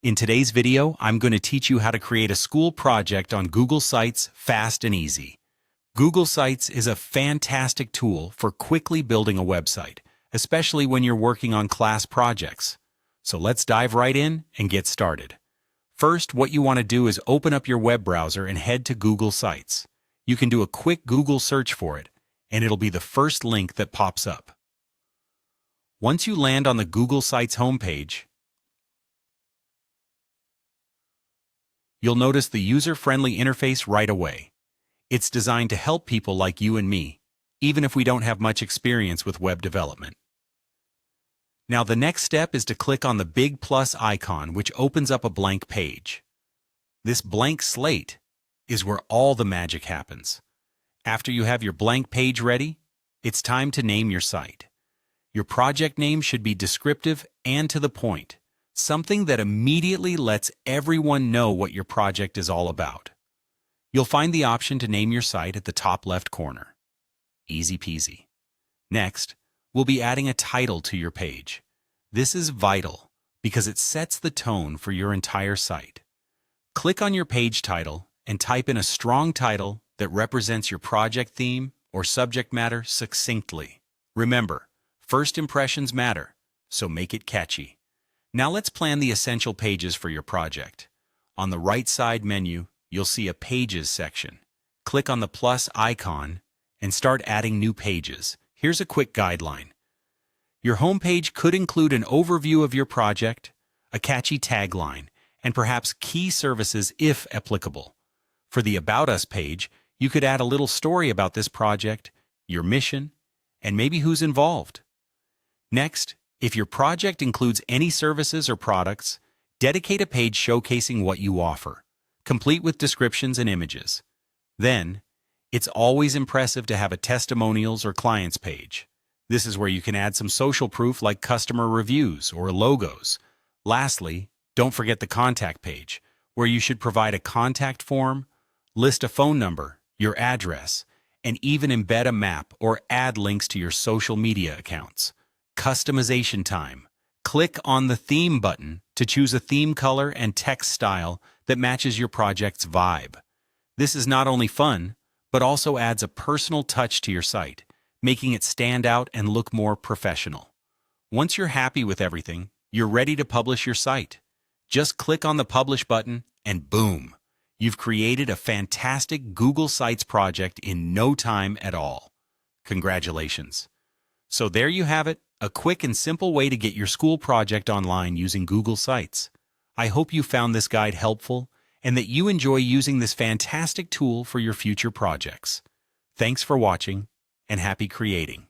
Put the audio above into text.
In today's video, I'm going to teach you how to create a school project on Google Sites fast and easy. Google Sites is a fantastic tool for quickly building a website, especially when you're working on class projects. So let's dive right in and get started. First, what you want to do is open up your web browser and head to Google Sites. You can do a quick Google search for it, and it'll be the first link that pops up. Once you land on the Google Sites homepage, you'll notice the user-friendly interface right away. It's designed to help people like you and me, even if we don't have much experience with web development. Now the next step is to click on the big plus icon, which opens up a blank page. This blank slate is where all the magic happens. After you have your blank page ready, it's time to name your site. Your project name should be descriptive and to the point, something that immediately lets everyone know what your project is all about. You'll find the option to name your site at the top left corner. Easy peasy. Next, we'll be adding a title to your page. This is vital because it sets the tone for your entire site. Click on your page title and type in a strong title that represents your project theme or subject matter succinctly. Remember, first impressions matter, so make it catchy. Now let's plan the essential pages for your project. On the right side menu, you'll see a Pages section. Click on the plus icon and start adding new pages. Here's a quick guideline. Your homepage could include an overview of your project, a catchy tagline, and perhaps key services if applicable. For the About Us page, you could add a little story about this project, your mission, and maybe who's involved. Next, if your project includes any services or products, dedicate a page showcasing what you offer, complete with descriptions and images. Then, it's always impressive to have a testimonials or clients page. This is where you can add some social proof like customer reviews or logos. Lastly, don't forget the contact page, where you should provide a contact form, list a phone number, your address, and even embed a map or add links to your social media accounts. Customization time. Click on the Theme button to choose a theme color and text style that matches your project's vibe. This is not only fun, but also adds a personal touch to your site, making it stand out and look more professional. Once you're happy with everything, you're ready to publish your site. Just click on the Publish button and boom! You've created a fantastic Google Sites project in no time at all. Congratulations! So there you have it, a quick and simple way to get your school project online using Google Sites. I hope you found this guide helpful and that you enjoy using this fantastic tool for your future projects. Thanks for watching and happy creating.